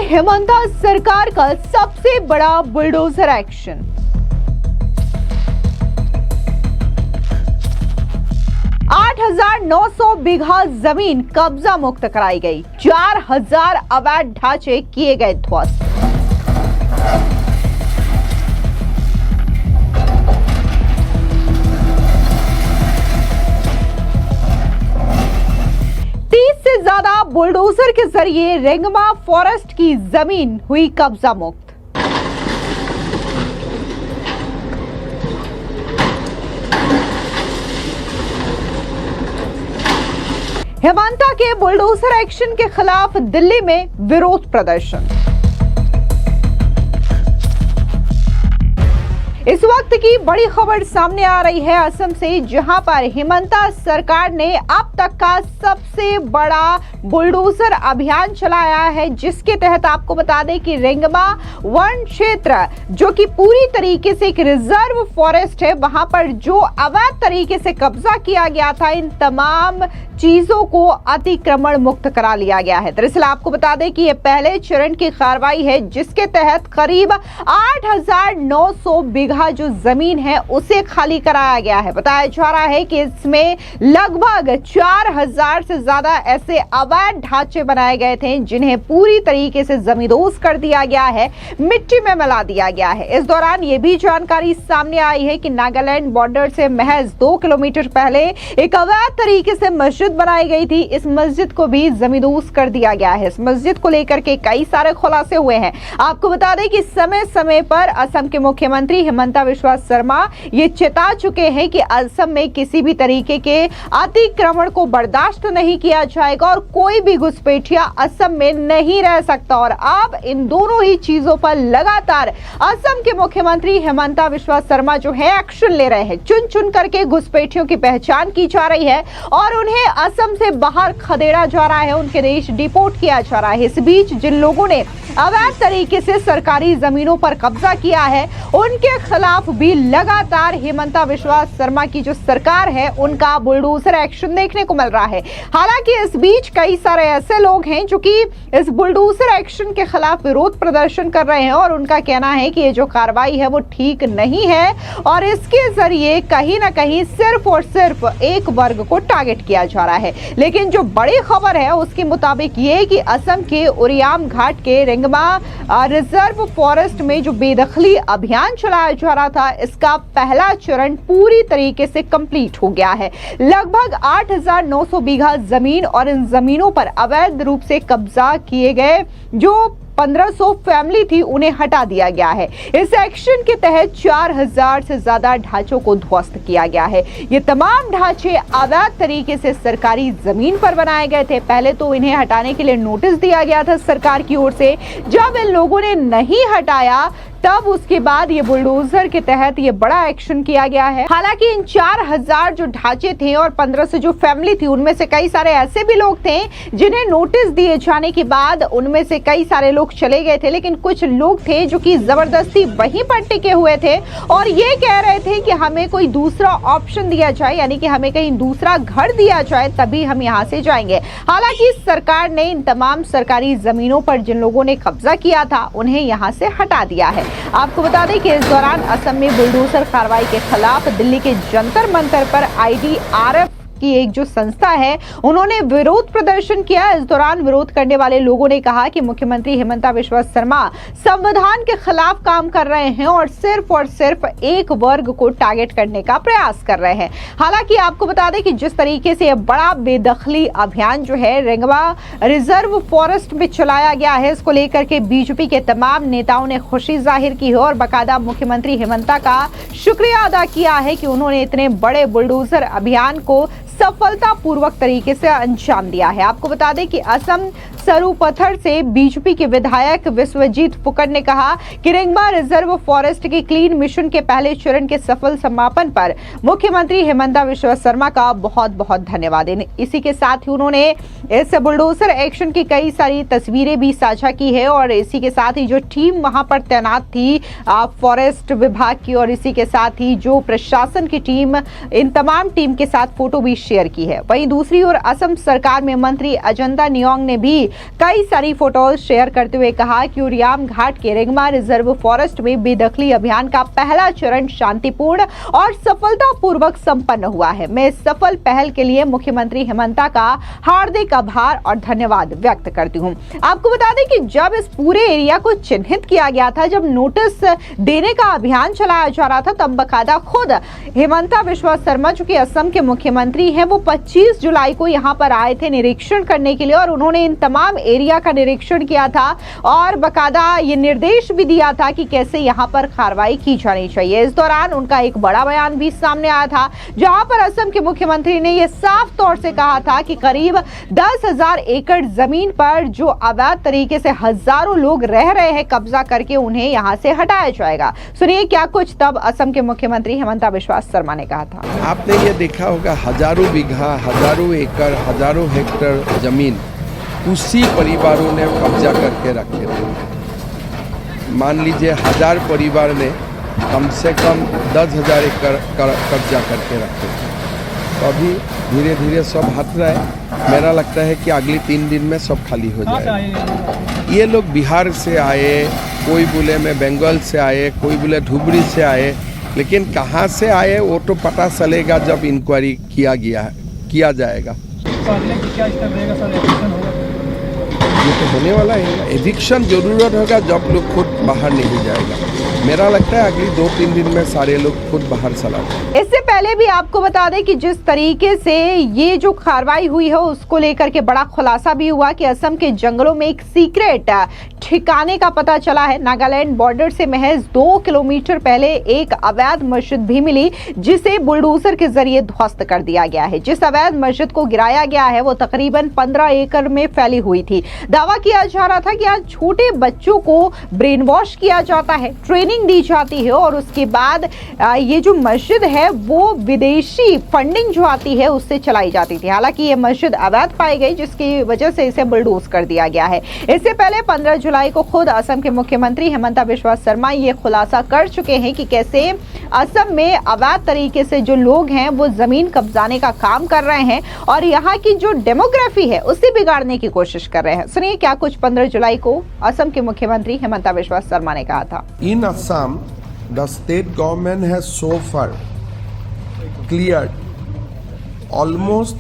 हेमंता सरकार का सबसे बड़ा बुलडोजर एक्शन। आठ 8,900 बीघा जमीन कब्जा मुक्त कराई गई, 4,000 अवैध ढांचे किए गए ध्वस्त। से ज्यादा बुलडोजर के जरिए रेंगमा फॉरेस्ट की जमीन हुई कब्जा मुक्त। हेमंता के बुलडोजर एक्शन के खिलाफ दिल्ली में विरोध प्रदर्शन। इस वक्त की बड़ी खबर सामने आ रही है असम से, जहां पर हेमंता सरकार ने अब तक का सबसे बड़ा बुलडोजर अभियान चलाया है, जिसके तहत आपको बता दें कि रेंगमा वन क्षेत्र जो कि पूरी तरीके से एक रिजर्व फॉरेस्ट है, वहां पर जो अवैध तरीके से कब्जा किया गया था, इन तमाम चीजों को अतिक्रमण मुक्त करा लिया गया है। दरअसल आपको बता दें कि यह पहले चरण की कार्रवाई है, जिसके तहत करीब 8,900 बीघा जो जमीन है उसे खाली कराया गया है। बताया जा रहा है कि इसमें लगभग 4,000 से ज्यादा ऐसे अवैध ढांचे बनाए गए थे, जिन्हें पूरी तरीके से जमींदोज कर दिया गया है, मिट्टी में मिला दिया गया है। इस दौरान यह भी जानकारी सामने आई है कि नागालैंड बॉर्डर से महज 2 किलोमीटर पहले एक अवैध तरीके से मस्जिद बनाई गई थी, इस मस्जिद को भी जमींदोज कर दिया गया है। इस मस्जिद को लेकर के कई सारे खुलासे हुए हैं। आपको बता दें कि समय समय पर असम के मुख्यमंत्री हेमंता बिस्वा शर्मा ये चेता चुके हैं कि असम में किसी भी तरीके के अतिक्रमण को बर्दाश्त नहीं किया जाएगा और कोई भी घुसपैठिया असम में नहीं रह सकता। और अब इन दोनों ही चीजों पर लगातार असम के मुख्यमंत्री हेमंता बिस्वा शर्मा जो है एक्शन ले रहे हैं। चुन चुन करके घुसपैठियों की पहचान की जा रही है और उन्हें असम से बाहर खदेड़ा जा रहा है, उनके देश डिपोर्ट किया जा रहा है। इस बीच जिन लोगों ने अवैध तरीके से सरकारी जमीनों पर कब्जा किया है, उनके खिलाफ भी लगातार हेमंता बिस्वा शर्मा की जो सरकार है उनका बुलडोजर एक्शन देखने को मिल रहा है। हालांकि इस बीच कई सारे ऐसे लोग हैं जो कि इस बुलडोजर एक्शन के खिलाफ विरोध प्रदर्शन कर रहे हैं और उनका कहना है कि ये जो कार्रवाई है वो ठीक नहीं है और इसके जरिए कहीं ना कहीं सिर्फ और सिर्फ एक वर्ग को टारगेट किया जा रहा है। लेकिन जो बड़ी खबर है उसके मुताबिक ये कि असम के उरियाम घाट के रेंगमा रिजर्व फॉरेस्ट में जो बेदखली अभियान चलाया जा रहा था, इसका पहला चरण पूरी तरीके से कंप्लीट हो गया है। लगभग 8,900 बीघा जमीन और इन जमीनों पर अवैध रूप से कब्जा किए गए जो 1,500 फैमिली थी, उन्हें हटा दिया गया है। इस एक्शन के तहत 4,000 से ज्यादा ढांचों को ध्वस्त किया गया है। ये तमाम ढांचे अवैध तरीके से सरकारी जमीन पर बनाए गए थे। पहले तो इन्हें हटाने के लिए नोटिस दिया गया था सरकार की ओर से, जब इन लोगों ने नहीं हटाया तब उसके बाद ये बुलडोजर के तहत ये बड़ा एक्शन किया गया है। हालांकि इन 4,000 जो ढांचे थे और 1,500 जो फैमिली थी, उनमें से कई सारे ऐसे भी लोग थे जिन्हें नोटिस दिए जाने के बाद उनमें से कई सारे लोग चले गए थे, लेकिन कुछ लोग थे जो कि जबरदस्ती वहीं पर टिके हुए थे और ये कह रहे थे कि हमें कोई दूसरा ऑप्शन दिया जाए, यानी कि हमें कहीं दूसरा घर दिया जाए तभी हम यहाँ से जाएंगे। हालांकि सरकार ने इन तमाम सरकारी जमीनों पर जिन लोगों ने कब्जा किया था उन्हें यहाँ से हटा दिया है। आपको बता दें कि इस दौरान असम में बुलडोजर कार्रवाई के खिलाफ दिल्ली के जंतर मंतर पर IDRF की एक जो संस्था है उन्होंने विरोध प्रदर्शन किया। इस दौरान विरोध करने वाले लोगों ने कहा कि मुख्यमंत्री हेमंता बिस्वा शर्मा संविधान के खिलाफ काम कर रहे हैं और सिर्फ एक वर्ग को टारगेट करने का प्रयास कर रहे हैं। हालांकि आपको बता दें कि जिस तरीके से यह बड़ा बेदखली अभियान जो है रेंगमा रिजर्व फॉरेस्ट में चलाया गया है, इसको लेकर के बीजेपी के तमाम नेताओं ने खुशी जाहिर की है और बाकायदा मुख्यमंत्री हेमंता का शुक्रिया अदा किया है कि उन्होंने इतने बड़े बुलडोजर अभियान को सफलतापूर्वक तरीके से अंजाम दिया है। आपको बता दें कि असम सरूपथर से बीजेपी के विधायक विश्वजीत फुकड़ ने कहा कि रेंगमा रिजर्व फॉरेस्ट के क्लीन मिशन के पहले चरण के सफल समापन पर मुख्यमंत्री हेमंता बिस्वा शर्मा का बहुत बहुत धन्यवाद। इसी के साथ ही उन्होंने इस बुलडोजर एक्शन की कई सारी तस्वीरें भी साझा की है और इसी के साथ ही जो टीम वहां पर तैनात थी फॉरेस्ट विभाग की और इसी के साथ ही जो प्रशासन की टीम, इन तमाम टीम के साथ फोटो भी शेयर की है। वहीं दूसरी ओर असम सरकार में मंत्री अजंता नियोंग ने भी कई सारी फोटोज शेयर करते हुए कहा कि उरियाम घाट के रेंगमा रिजर्व फॉरेस्ट में बेदखली अभियान का पहला चरण शांतिपूर्ण और सफलतापूर्वक संपन्न हुआ है। मैं इस सफल पहल के लिए मुख्यमंत्री हेमंता का हार्दिक आभार और धन्यवाद व्यक्त करती हूं। आपको बता दें कि जब इस पूरे एरिया को चिन्हित किया गया था, जब नोटिस देने का अभियान चलाया जा रहा था, तब बकायदा खुद हेमंता बिस्वा शर्मा जो कि असम के मुख्यमंत्री हैं, वो 25 जुलाई को यहां पर आए थे निरीक्षण करने के लिए और उन्होंने इन तमाम एरिया का निरीक्षण किया था और बकायदा ये निर्देश भी दिया था कि कैसे यहां पर कार्रवाई की जानी चाहिए। इस दौरान उनका एक बड़ा बयान भी सामने आया था, जहां पर असम के मुख्यमंत्री ने यह साफ तौर से कहा था कि करीब 10,000 एकड़ जमीन पर जो अवैध तरीके से हजारों लोग रह रहे हैं कब्जा करके, उन्हें यहां से हटाया जाएगा। सुनिए क्या कुछ तब असम के मुख्यमंत्री हेमंता बिस्वा शर्मा ने कहा था। आपने ये देखा होगा, हजारों बीघा, हजारों एकड़, हजारों हेक्टेयर जमीन उसी परिवारों ने कब्जा करके रखे थे। मान लीजिए 1000 परिवार ने कम से कम 10,000 एकड़ कब्जा करके रखे थे। तो अभी धीरे धीरे सब हट रहा है। मेरा लगता है कि अगले 3 दिन में सब खाली हो जाएगा। ये लोग बिहार से आए, कोई बोले मैं बंगाल से आए, कोई बोले धुबरी से आए, लेकिन कहाँ से आए वो तो पता चलेगा जब इंक्वायरी किया जाएगा। ये तो होने वाला है, एविक्शन जरूरत होगा जब लोग खुद बाहर नहीं जाएगा। मेरा लगता है अगली 2-3 दिन में सारे लोग खुद बाहर चला जाएंगे। इससे पहले भी आपको बता दें कि जिस तरीके से ये जो कार्रवाई हुई है उसको लेकर के बड़ा खुलासा भी हुआ कि असम के जंगलों में एक सीक्रेट ठिकाने का पता चला है। नागालैंड बॉर्डर से महज 2 किलोमीटर पहले एक अवैध मस्जिद भी मिली, जिसे बुलडोजर के जरिए ध्वस्त कर दिया गया है। जिस अवैध मस्जिद को गिराया गया है वो तकरीबन 15 एकड़ में फैली हुई थी। दावा किया जा रहा था कि आज छोटे बच्चों को ब्रेन वॉश किया जाता है, ट्रेनिंग दी जाती है और उसके बाद ये जो मस्जिद है वो विदेशी फंडिंग जो आती है उससे चलाई जाती थी। हालांकि ये मस्जिद अवैध पाई गई, जिसकी वजह से इसे बुलडोज कर दिया गया है। इससे पहले 15 जुलाई को खुद असम के मुख्यमंत्री हेमंता बिस्वा शर्मा ये खुलासा कर चुके हैं कि कैसे असम में अवैध तरीके से जो लोग हैं वो जमीन कब्जाने का काम कर रहे हैं और यहाँ की जो डेमोग्राफी है उसे बिगाड़ने की कोशिश कर रहे हैं। सुनिए क्या कुछ 15 जुलाई को असम के मुख्यमंत्री हेमंता बिस्वा शर्मा ने कहा था। In Assam the state government has so far cleared almost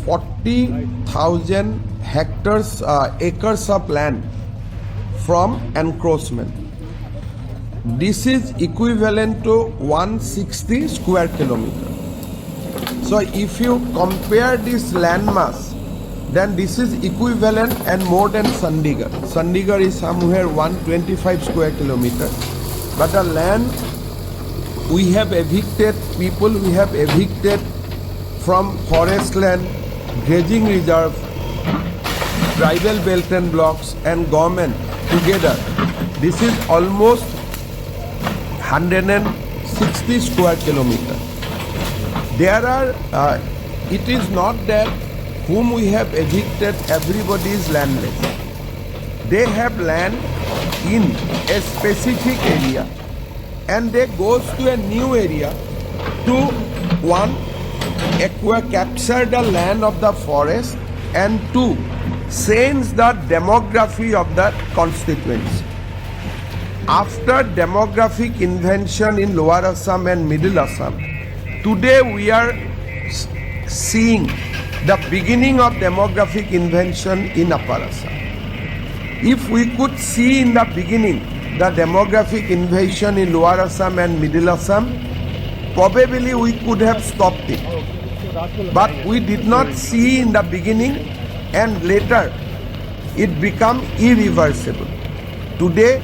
40,000 hectares acres of land from encroachment. This is equivalent to 160 square kilometer. So if you compare this land mass, then this is equivalent and more than Chandigarh. Chandigarh is somewhere 125 square kilometer, but the land we have evicted people, we have evicted from forest land, grazing reserve, tribal belt and blocks and government together. This is almost 160 square kilometer. There are, it is not that whom we have evicted, everybody is landless. They have land in a specific area, and they goes to a new area to one capture the land of the forest and to change the demography of the constituency. After demographic invention in Lower Assam and Middle Assam, today we are seeing the beginning of demographic invention in Upper Assam. If we could see in the beginning the demographic invasion in Lower Assam and Middle Assam, probably we could have stopped it. But we did not see in the beginning, and later it became irreversible. Today,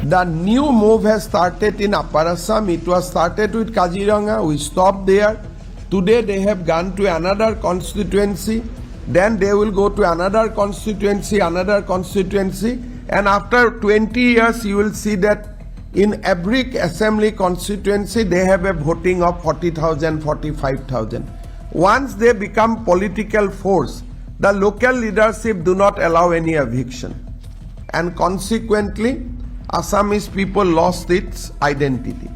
the new move has started in Upper Assam. It was started with Kaziranga. We stopped there. Today they have gone to another constituency. Then they will go to another constituency, and after 20 years you will see that in every assembly constituency they have a voting of 40,000, 45,000. Once they become political force, the local leadership do not allow any eviction, and consequently Assamese people lost its identity.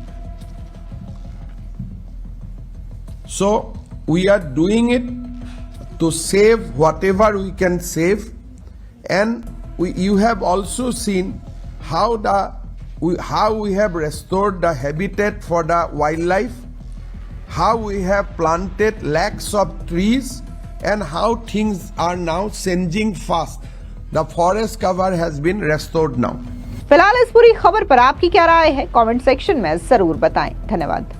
So we are doing it to save whatever we can save, and you have also seen how we have restored the habitat for the wildlife, how we have planted lakhs of trees, and how things are now changing fast. The forest cover has been restored now. फिलहाल इस पूरी खबर पर आपकी क्या राय है, comment section में जरूर बताएं। धन्यवाद।